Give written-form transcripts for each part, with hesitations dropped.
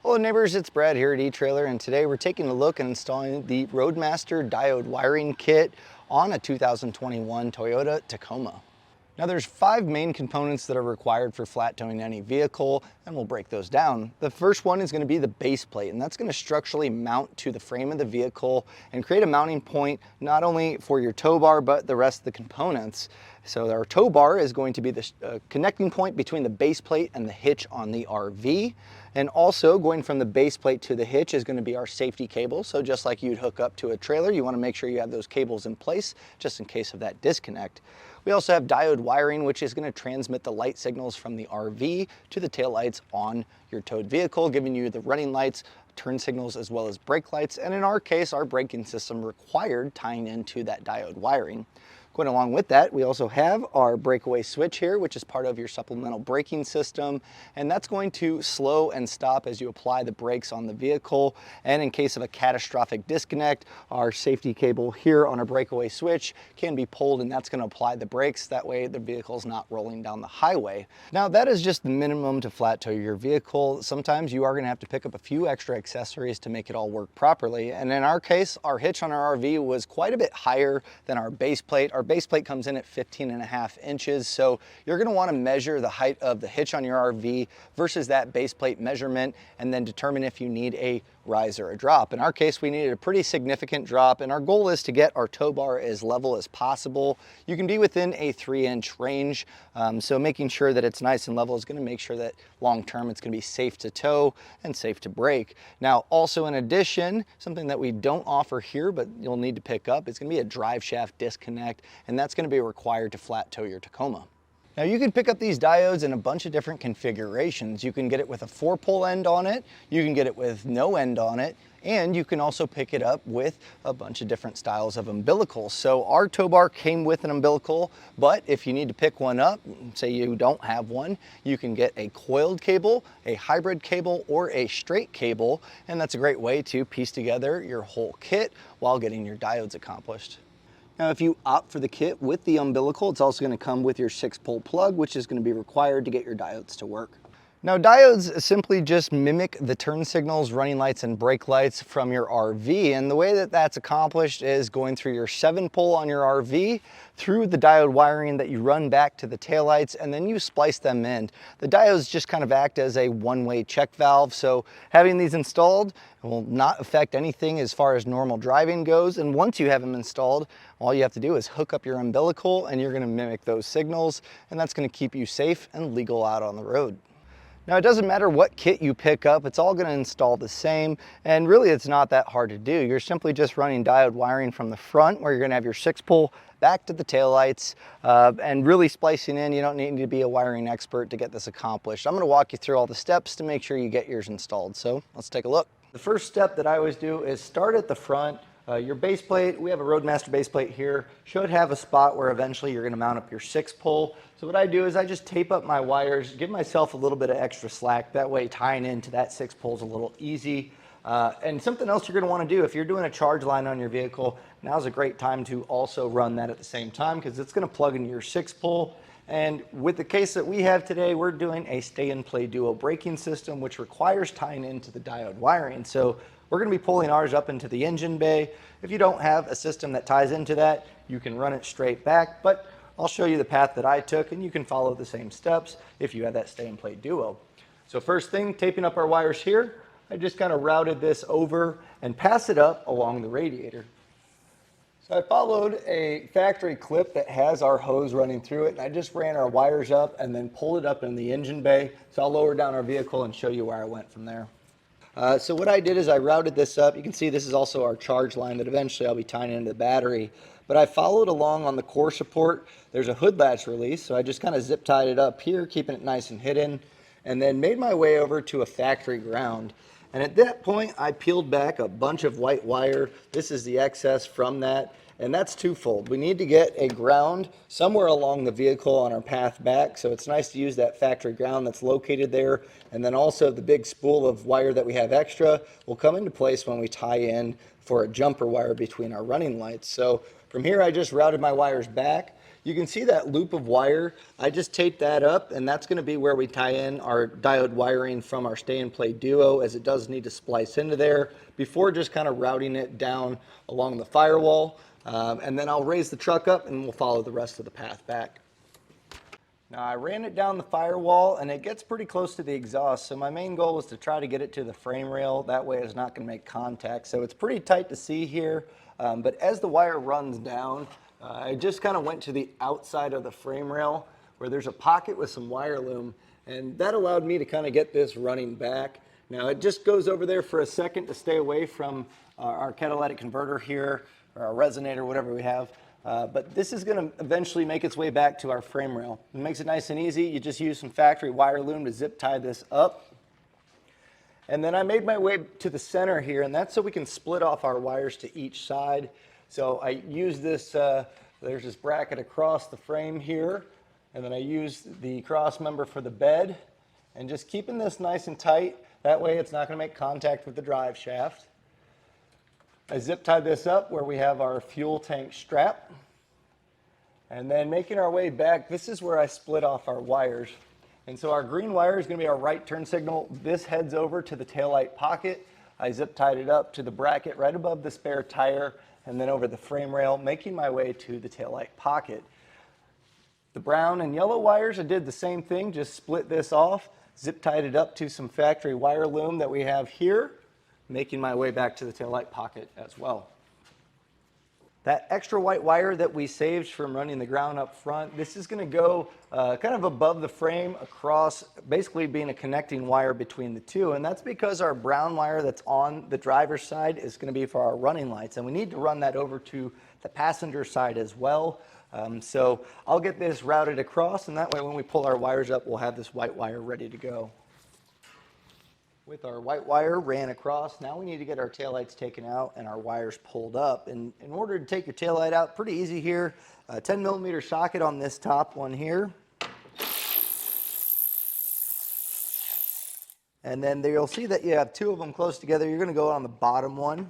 Hello neighbors, it's Brad here at eTrailer, and today we're taking a look and installing the Roadmaster Diode Wiring Kit on a 2021 Toyota Tacoma. Now there's 5 main components that are required for flat towing any vehicle, and we'll break those down. The first one is going to be the base plate, and that's going to structurally mount to the frame of the vehicle and create a mounting point not only for your tow bar but the rest of the components. So our tow bar is going to be the connecting point between the base plate and the hitch on the RV. And also going from the base plate to the hitch is going to be our safety cable. So just like you'd hook up to a trailer, you want to make sure you have those cables in place just in case of that disconnect. We also have diode wiring, which is going to transmit the light signals from the RV to the taillights on your towed vehicle, giving you the running lights, turn signals, as well as brake lights. And in our case, our braking system required tying into that diode wiring. Going along with that, we also have our breakaway switch here, which is part of your supplemental braking system, and that's going to slow and stop as you apply the brakes on the vehicle. And in case of a catastrophic disconnect, our safety cable here on our breakaway switch can be pulled, and that's going to apply the brakes. That way the vehicle's not rolling down the highway. Now that is just the minimum to flat tow your vehicle. Sometimes you are going to have to pick up a few extra accessories to make it all work properly, and in our case, our hitch on our RV was quite a bit higher than our base plate. Our base plate comes in at 15.5 inches, so you're going to want to measure the height of the hitch on your RV versus that base plate measurement and then determine if you need a rise or a drop. In our case, we needed a pretty significant drop, and our goal is to get our tow bar as level as possible. You can be within a 3-inch range, so making sure that it's nice and level is going to make sure that long term it's going to be safe to tow and safe to brake. Now also, in addition, something that we don't offer here but you'll need to pick up is going to be a drive shaft disconnect, and that's going to be required to flat tow your Tacoma. Now you can pick up these diodes in a bunch of different configurations. You can get it with a 4-pole end on it, you can get it with no end on it, and you can also pick it up with a bunch of different styles of umbilicals. So our tow bar came with an umbilical, but if you need to pick one up, say you don't have one, you can get a coiled cable, a hybrid cable, or a straight cable, and that's a great way to piece together your whole kit while getting your diodes accomplished. Now, if you opt for the kit with the umbilical, it's also going to come with your 6-pole plug, which is going to be required to get your diodes to work. Now, diodes simply just mimic the turn signals, running lights, and brake lights from your RV, and the way that that's accomplished is going through your 7-pole on your RV, through the diode wiring that you run back to the taillights, and then you splice them in. The diodes just kind of act as a one-way check valve, so having these installed will not affect anything as far as normal driving goes, and once you have them installed, all you have to do is hook up your umbilical and you're going to mimic those signals, and that's going to keep you safe and legal out on the road. Now, it doesn't matter what kit you pick up, it's all going to install the same, and really it's not that hard to do. You're simply just running diode wiring from the front, where you're going to have your 6-pole back to the taillights, and really splicing in. You don't need to be a wiring expert to get this accomplished. I'm going to walk you through all the steps to make sure you get yours installed, so let's take a look. The first step that I always do is start at the front. Your base plate, we have a Roadmaster base plate here, should have a spot where eventually you're going to mount up your 6-pole. So what I do is I just tape up my wires, give myself a little bit of extra slack. That way tying into that 6-pole is a little easy. And something else you're going to want to do, if you're doing a charge line on your vehicle, now's a great time to also run that at the same time, because it's going to plug into your 6-pole. And with the case that we have today, we're doing a stay-and-play duo braking system, which requires tying into the diode wiring. So we're going to be pulling ours up into the engine bay. If you don't have a system that ties into that, you can run it straight back, but I'll show you the path that I took, and you can follow the same steps if you have that stay-and-play duo. So first thing, taping up our wires here, I just kind of routed this over and pass it up along the radiator. So I followed a factory clip that has our hose running through it, and I just ran our wires up and then pulled it up in the engine bay. So I'll lower down our vehicle and show you where I went from there. So what I did is I routed this up. You can see this is also our charge line that eventually I'll be tying into the battery. But I followed along on the core support. There's a hood latch release, so I just kind of zip tied it up here, keeping it nice and hidden, and then made my way over to a factory ground. And at that point, I peeled back a bunch of white wire. This is the excess from that, and that's twofold. We need to get a ground somewhere along the vehicle on our path back, so it's nice to use that factory ground that's located there, and then also the big spool of wire that we have extra will come into place when we tie in for a jumper wire between our running lights. So from here, I just routed my wires back. You can see that loop of wire. I just taped that up, and that's going to be where we tie in our diode wiring from our Stay and Play Duo, as it does need to splice into there before just kind of routing it down along the firewall. And then I'll raise the truck up and we'll follow the rest of the path back. Now I ran it down the firewall and it gets pretty close to the exhaust, so my main goal was to try to get it to the frame rail. That way it's not going to make contact. So it's pretty tight to see here, but as the wire runs down, I just kind of went to the outside of the frame rail where there's a pocket with some wire loom, and that allowed me to kind of get this running back. Now it just goes over there for a second to stay away from our catalytic converter here, or our resonator, whatever we have. But this is going to eventually make its way back to our frame rail. It makes it nice and easy. You just use some factory wire loom to zip tie this up. And then I made my way to the center here, and that's so we can split off our wires to each side. So I use this, there's this bracket across the frame here, and then I use the cross member for the bed, and just keeping this nice and tight. That way it's not going to make contact with the drive shaft. I zip tie this up where we have our fuel tank strap. And then making our way back, this is where I split off our wires. And so our green wire is going to be our right turn signal. This heads over to the taillight pocket. I zip tied it up to the bracket right above the spare tire and then over the frame rail, making my way to the taillight pocket. The brown and yellow wires, I did the same thing, just split this off, zip tied it up to some factory wire loom that we have here, making my way back to the taillight pocket as well. That extra white wire that we saved from running the ground up front, this is going to go kind of above the frame across, basically being a connecting wire between the two. And that's because our brown wire that's on the driver's side is going to be for our running lights. And we need to run that over to the passenger side as well. So I'll get this routed across, and that way when we pull our wires up, we'll have this white wire ready to go. With our white wire ran across, now we need to get our taillights taken out and our wires pulled up. And in order to take your taillight out, pretty easy here. A 10 millimeter socket on this top one here. And then there you'll see that you have two of them close together. You're going to go on the bottom one.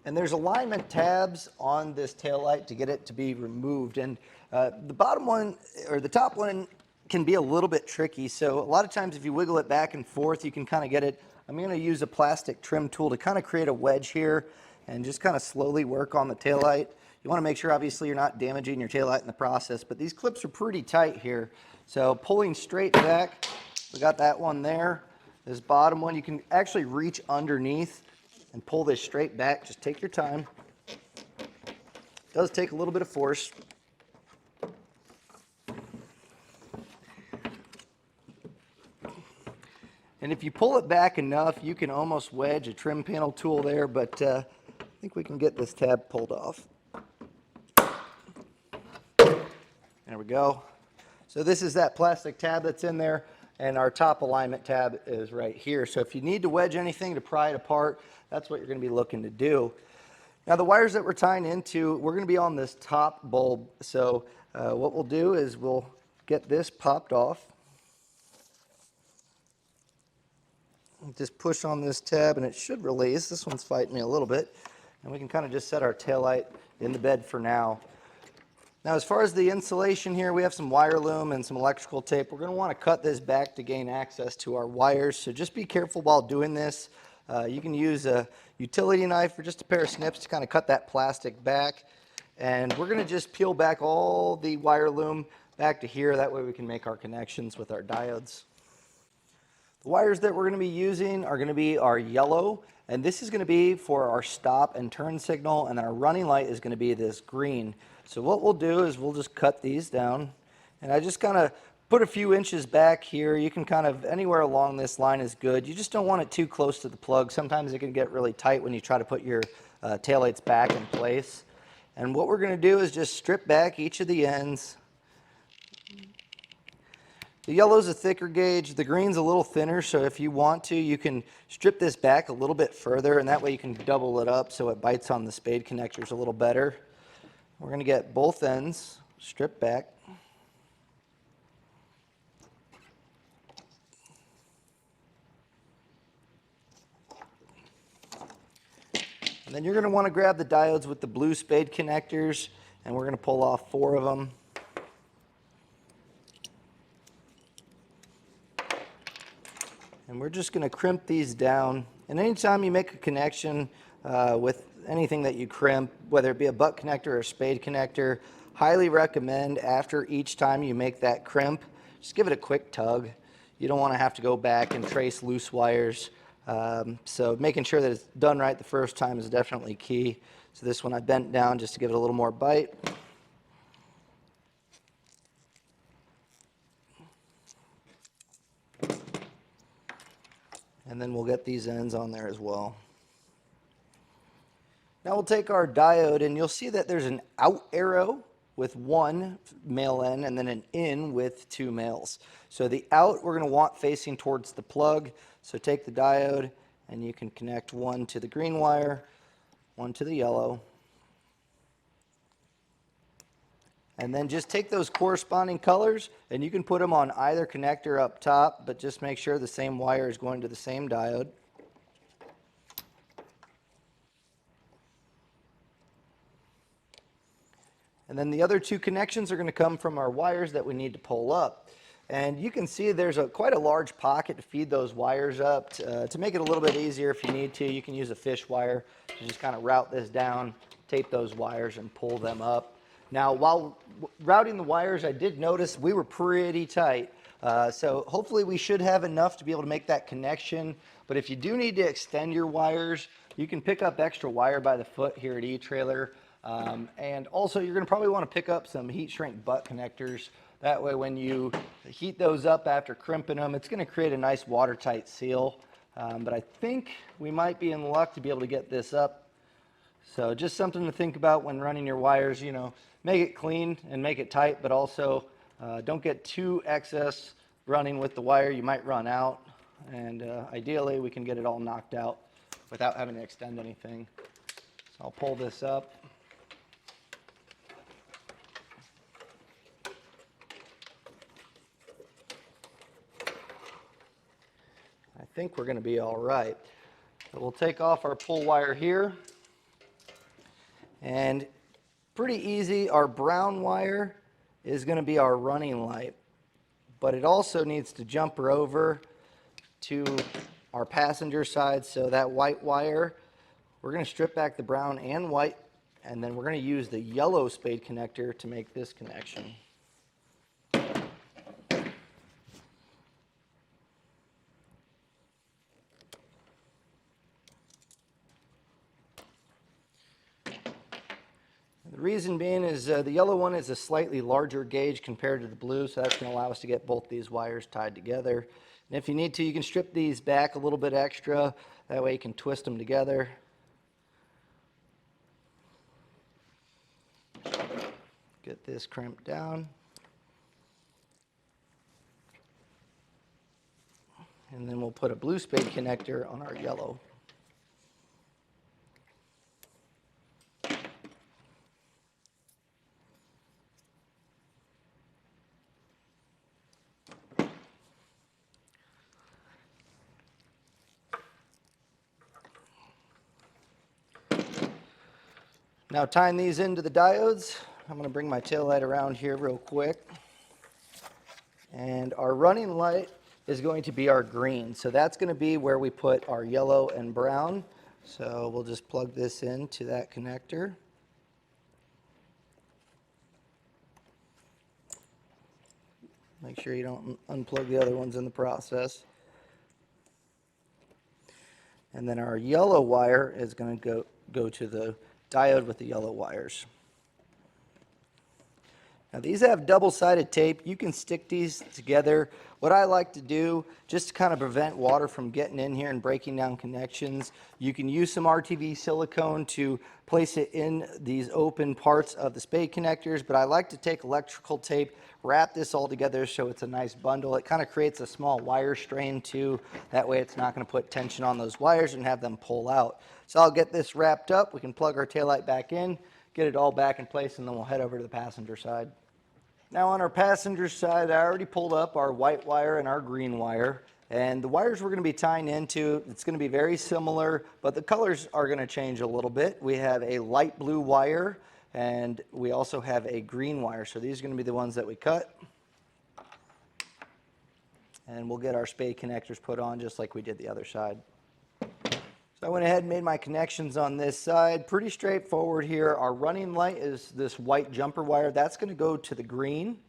And there's alignment tabs on this taillight to get it to be removed. And the bottom one, or the top one, can be a little bit tricky. So a lot of times if you wiggle it back and forth, you can kind of get it. I'm going to use a plastic trim tool to kind of create a wedge here and just kind of slowly work on the taillight. You want to make sure, obviously, you're not damaging your taillight in the process, but these clips are pretty tight here. So pulling straight back, we got that one there. This bottom one, you can actually reach underneath and pull this straight back. Just take your time. It does take a little bit of force. And if you pull it back enough, you can almost wedge a trim panel tool there, but I think we can get this tab pulled off. There we go. So this is that plastic tab that's in there, and our top alignment tab is right here. So if you need to wedge anything to pry it apart, that's what you're going to be looking to do. Now the wires that we're tying into, we're going to be on this top bulb. So what we'll do is we'll get this popped off. Just push on this tab and it should release. This one's fighting me a little bit. And we can kind of just set our taillight in the bed for now. Now as far as the insulation here, we have some wire loom and some electrical tape. We're going to want to cut this back to gain access to our wires. So just be careful while doing this. You can use a utility knife or just a pair of snips to kind of cut that plastic back. And we're going to just peel back all the wire loom back to here. That way we can make our connections with our diodes. The wires that we're going to be using are going to be our yellow, and this is going to be for our stop and turn signal, and then our running light is going to be this green. So what we'll do is we'll just cut these down, and I just kind of put a few inches back here. You can kind of, anywhere along this line is good. You just don't want it too close to the plug. Sometimes it can get really tight when you try to put your taillights back in place. And what we're going to do is just strip back each of the ends. The yellow's a thicker gauge, the green's a little thinner, so if you want to, you can strip this back a little bit further, and that way you can double it up so it bites on the spade connectors a little better. We're going to get both ends stripped back. And Then you're going to want to grab the diodes with the blue spade connectors, and we're going to pull off 4 of them. And we're just going to crimp these down. And anytime you make a connection with anything that you crimp, whether it be a butt connector or a spade connector, highly recommend after each time you make that crimp, just give it a quick tug. You don't want to have to go back and trace loose wires. So making sure that it's done right the first time is definitely key. So this one I bent down just to give it a little more bite. And then we'll get these ends on there as well. Now we'll take our diode, and you'll see that there's an out arrow with 1 male end and then an in with 2 males. So the out we're going to want facing towards the plug. So take the diode and you can connect 1 to the green wire, 1 to the yellow. And then just take those corresponding colors and you can put them on either connector up top, but just make sure the same wire is going to the same diode. And then the other 2 connections are going to come from our wires that we need to pull up. And you can see there's quite a large pocket to feed those wires up. To make it a little bit easier, if you need to, you can use a fish wire to just kind of route this down, tape those wires, and pull them up. Now, while routing the wires, I did notice we were pretty tight. So hopefully we should have enough to be able to make that connection. But if you do need to extend your wires, you can pick up extra wire by the foot here at eTrailer. And also you're going to probably want to pick up some heat shrink butt connectors. That way when you heat those up after crimping them, it's going to create a nice watertight seal. But I think we might be in luck to be able to get this up. So just something to think about when running your wires. You know, make it clean and make it tight, but also don't get too excess running with the wire. You might run out, and ideally we can get it all knocked out without having to extend anything. So I'll pull this up. I think we're going to be all right. So we'll take off our pull wire here. And pretty easy, our brown wire is going to be our running light. But it also needs to jump over to our passenger side. So that white wire, we're going to strip back the brown and white, and then we're going to use the yellow spade connector to make this connection. The reason being is the yellow one is a slightly larger gauge compared to the blue, so that's going to allow us to get both these wires tied together. And if you need to, you can strip these back a little bit extra. That way you can twist them together. Get this crimped down. And then we'll put a blue spade connector on our yellow. Now tying these into the diodes, I'm going to bring my tail light around here real quick. And our running light is going to be our green. So that's going to be where we put our yellow and brown. So we'll just plug this into that connector. Make sure you don't unplug the other ones in the process. And then our yellow wire is going to go to the diode with the yellow wires. Now these have double-sided tape. You can stick these together. What I like to do, just to kind of prevent water from getting in here and breaking down connections, you can use some RTV silicone to place it in these open parts of the spade connectors, but I like to take electrical tape, wrap this all together so it's a nice bundle. It kind of creates a small wire strain too. That way it's not going to put tension on those wires and have them pull out. So I'll get this wrapped up. We can plug our taillight back in, get it all back in place, and then we'll head over to the passenger side. Now on our passenger side, I already pulled up our white wire and our green wire. And the wires we're going to be tying into, it's going to be very similar, but the colors are going to change a little bit. We have a light blue wire, and we also have a green wire. So these are going to be the ones that we cut. And we'll get our spade connectors put on just like we did the other side. So I went ahead and made my connections on this side. Pretty straightforward here. Our running light is this white jumper wire. That's going to go to the green.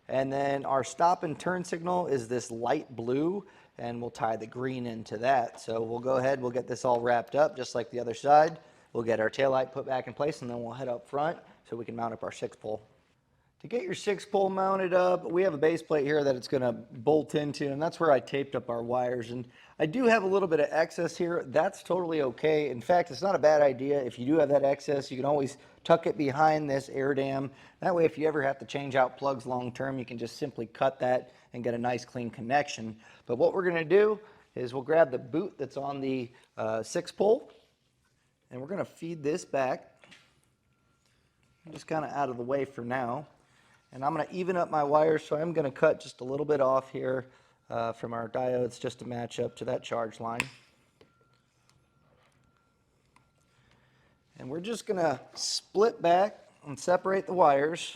And then our stop and turn signal is this light blue, and we'll tie the green into that. So we'll go ahead, we'll get this all wrapped up just like the other side. We'll get our taillight put back in place, and then we'll head up front so we can mount up our 6-pole. To get your 6-pole mounted up, we have a base plate here that it's going to bolt into, and that's where I taped up our wires. And I do have a little bit of excess here. That's totally okay. In fact, it's not a bad idea. If you do have that excess, you can always tuck it behind this air dam. That way, if you ever have to change out plugs long term, you can just simply cut that and get a nice clean connection. But what we're going to do is we'll grab the boot that's on the 6-pole, and we're going to feed this back. Just kind of out of the way for now. And I'm going to even up my wires, so I'm going to cut just a little bit off here from our diodes just to match up to that charge line. And we're just going to split back and separate the wires.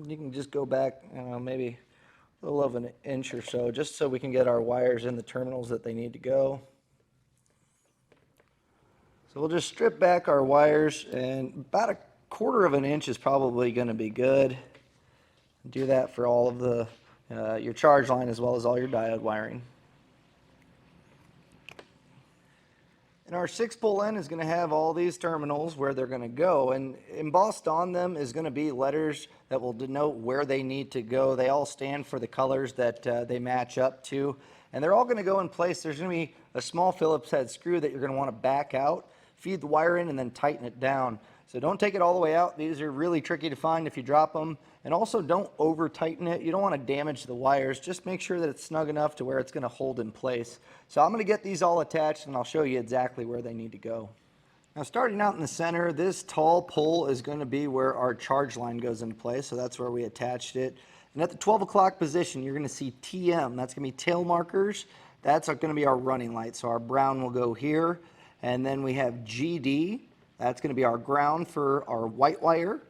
You can just go back, maybe a little of an inch or so, just so we can get our wires in the terminals that they need to go. So we'll just strip back our wires, and about a 1/4 of an inch is probably going to be good. Do that for all of the your charge line as well as all your diode wiring. And our 6-pole end is going to have all these terminals where they're going to go, and embossed on them is going to be letters that will denote where they need to go. They all stand for the colors that they match up to, and they're all going to go in place. There's going to be a small Phillips head screw that you're going to want to back out, feed the wire in, and then tighten it down. So don't take it all the way out. These are really tricky to find if you drop them. And also don't over tighten it. You don't want to damage the wires. Just make sure that it's snug enough to where it's going to hold in place. So I'm going to get these all attached, and I'll show you exactly where they need to go. Now, starting out in the center, this tall pole is going to be where our charge line goes into place. So that's where we attached it. And at the 12 o'clock position, you're going to see TM. That's going to be tail markers. That's going to be our running light. So our brown will go here. And then we have GD. That's going to be our ground for our white wire.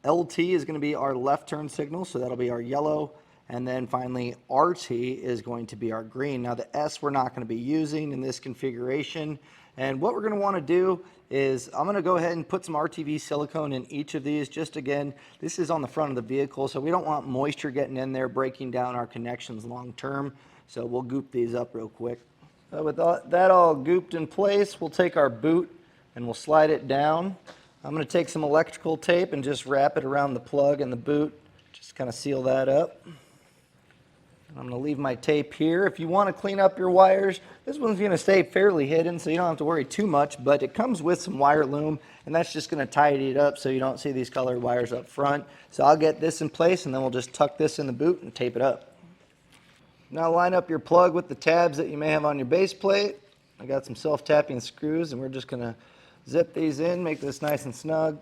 LT is going to be our left turn signal, so that'll be our yellow. And then finally, RT is going to be our green. Now the S we're not going to be using in this configuration. And what we're going to want to do is I'm going to go ahead and put some RTV silicone in each of these. Just again, this is on the front of the vehicle, so we don't want moisture getting in there, breaking down our connections long term. So we'll goop these up real quick. So with that all gooped in place, we'll take our boot and we'll slide it down. I'm going to take some electrical tape and just wrap it around the plug and the boot. Just kind of seal that up. I'm going to leave my tape here. If you want to clean up your wires, this one's going to stay fairly hidden, so you don't have to worry too much, but it comes with some wire loom, and that's just going to tidy it up so you don't see these colored wires up front. So I'll get this in place, and then we'll just tuck this in the boot and tape it up. Now line up your plug with the tabs that you may have on your base plate. I got some self-tapping screws, and we're just going to zip these in, make this nice and snug.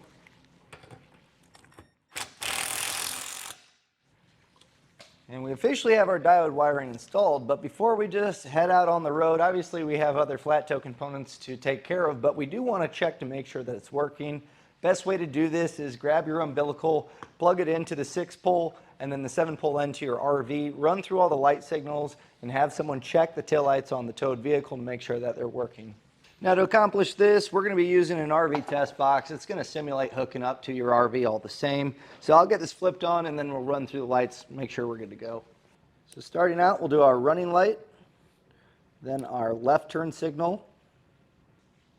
And we officially have our diode wiring installed, but before we just head out on the road, obviously we have other flat tow components to take care of, but we do want to check to make sure that it's working. Best way to do this is grab your umbilical, plug it into the 6-pole, and then the 7-pole end to your RV, run through all the light signals, and have someone check the taillights on the towed vehicle to make sure that they're working. Now to accomplish this, we're going to be using an RV test box. It's going to simulate hooking up to your RV all the same. So I'll get this flipped on and then we'll run through the lights, make sure we're good to go. So starting out, we'll do our running light, then our left turn signal.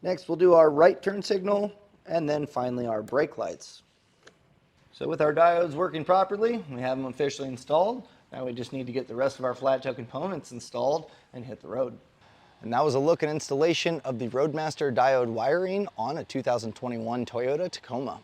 Next, we'll do our right turn signal, and then finally our brake lights. So with our diodes working properly, we have them officially installed. Now we just need to get the rest of our flat tow components installed and hit the road. And that was a look and installation of the Roadmaster Diode wiring on a 2021 Toyota Tacoma.